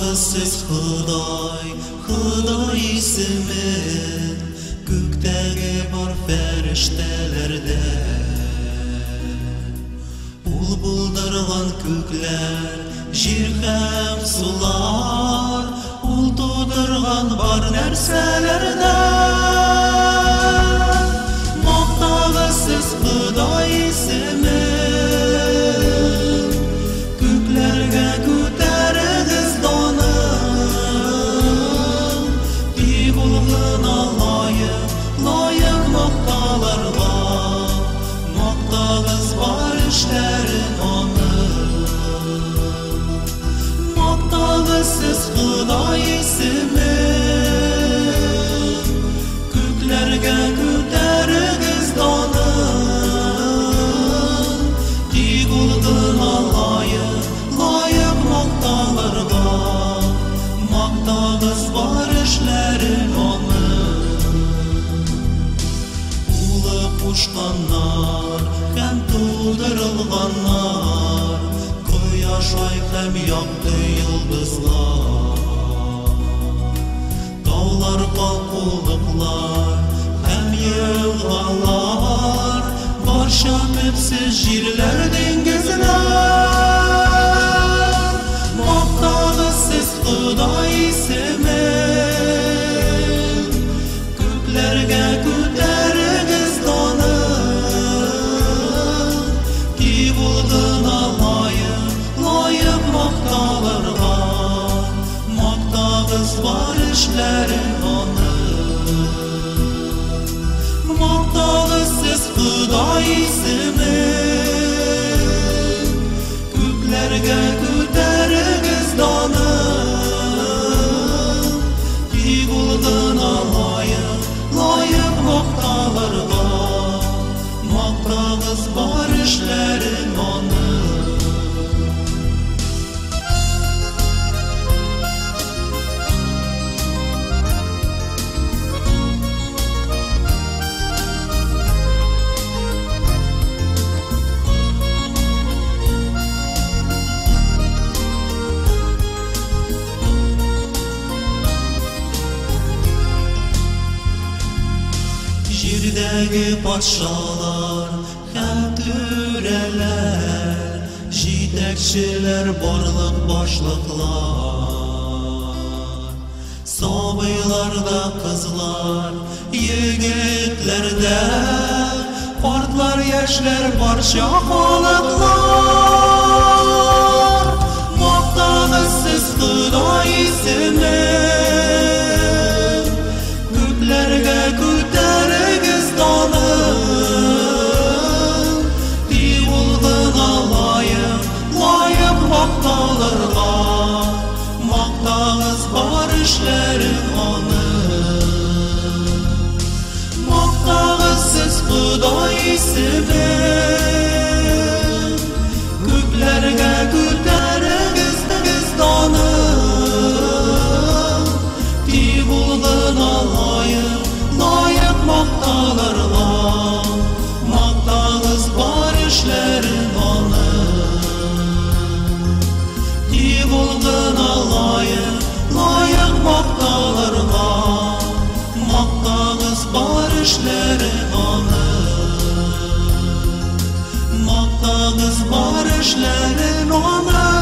Maqtağız siz Xudoy, Xudoy ismin, Göktəgi bar fəriştələrdə. Ул buldurğan köklər, jir həm sular, Ул tudurğan bar nərsələrdə. Maqtağız siz Xudoy ismin, Göklərgə көтәрегез данын, Тик улғына лайык мақталарға, Мақтағыз бар эшләрен аның. Мақтағыз сез Xudoy исемен, Күкләргә күтәрегез данын, Тик улғына лайык мақталарға, Мақтағыз бар эшләрен аның. Улы кушканнар һәм тудырылганнар, Кояш ай һәм якты йолдызлар, Таулар калкулыклар һәм елгалар, Барча төпсез җирләр диңгезләр. Мактагыз сез Xudoy исемен, Күкләргә күтәрегез данын, Тик улгына лайык макталырга, Мактагыз бар эшләрен аның. Мактагыз сез Xudoy исемен, Күкләргә күтәрегез данын, Тик улгына лайык макталырга, Мактагыз бар эшләрен аның. Җирдәге патшалар һәм түрәләр, җитәкчеләр, барлык башлыклар, сабыйлар да кызлар, егетләр дә, картлар, яшьләр, барча халыклар. Мактагыз сез Xudoy исемен, Күкләргә күтәрегез данын, Тик улгына лайык макталырга, Мактагыз бар эшләрен аның. Мактагыз сез Xudoy исемен, Күкләргә күтәрегез данын, Тик улгына лайык макталырга, Мактагыз бар эшләрен аның. Тик улгына лайык макталырга, Мактагыз бар эшләрен аның. Мактагыз бар эшләрен аның.